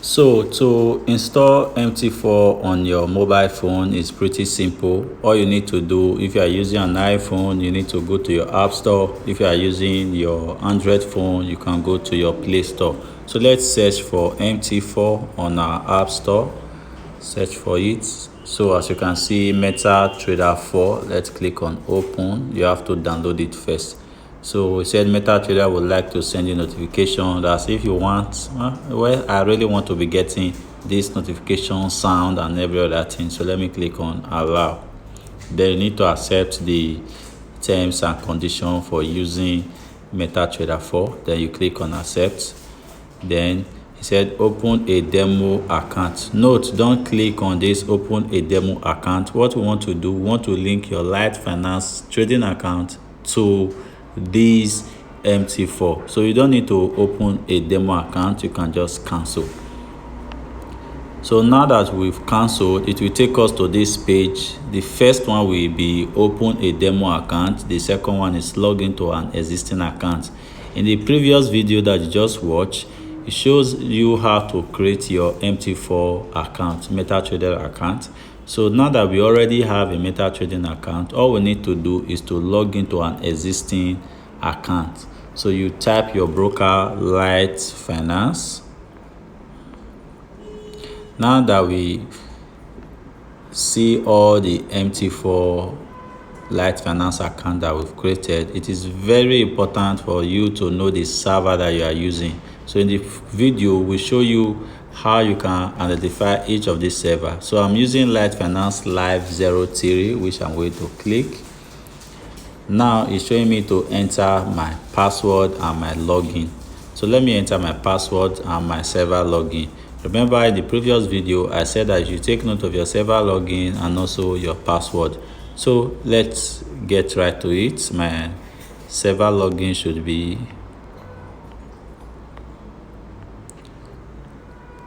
So to install MT4 on your mobile phone is pretty simple. All you need to do, if you are using an iPhone, you need to go to your App Store. If you are using your Android phone, you can go to your Play Store. So let's search for MT4 on our App Store. Search for it. So as you can see, MetaTrader 4. Let's click on open. You have to download it first. So we said MetaTrader would like to send you notification. That's if you want. Well, I really want to be getting this notification sound and every other thing. So let me click on allow. Then you need to accept the terms and conditions for using MetaTrader 4. Then you click on accept. Then it said open a demo account. Note, don't click on this open a demo account. What we want to do, we want to link your LiteFinance trading account to this MT4. So you don't need to open a demo account, you can just cancel. So now that we've cancelled, it will take us to this page. The first one will be open a demo account. The second one is log into an existing account. In the previous video that you just watched, it shows you how to create your MT4 account, MetaTrader account. So now that we already have a MetaTrading account, all we need to do is to log into an existing account. So you type your broker LiteFinance. Now that we see all the MT4 LiteFinance account that we've created, it is very important for you to know the server that you are using. So in the video, we show you how you can identify each of these servers. So I'm using LiteFinance Live 03, which I'm going to click. Now it's showing me to enter my password and my login. So let me enter my password and my server login. Remember in the previous video, I said that you take note of your server login and also your password. So let's get right to it. My server login should be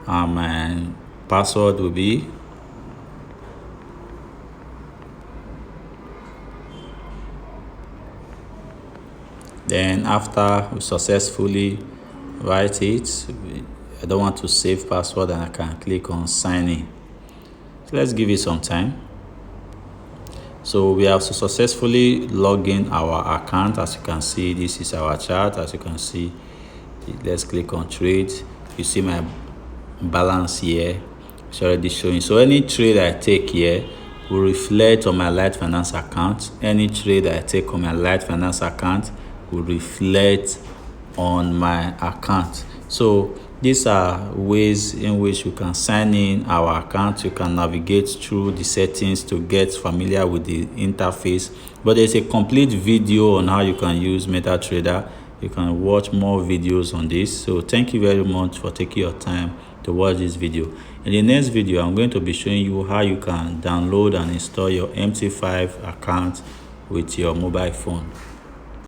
and my password will be then after we successfully write it, I don't want to save password and I can click on sign in. So let's give it some time. So we have successfully logged in our account. As you can see, this is our chart. As you can see, let's click on trade. You see my balance here. It's already showing. So any trade I take here will reflect on my LiteFinance account. Any trade I take on my LiteFinance account will reflect on my account. So these are ways in which you can sign in our account. You can navigate through the settings to get familiar with the interface. But there's a complete video on how you can use MetaTrader. You can watch more videos on this. So thank you very much for taking your time to watch this video. In the next video, I'm going to be showing you how you can download and install your MT5 account with your mobile phone.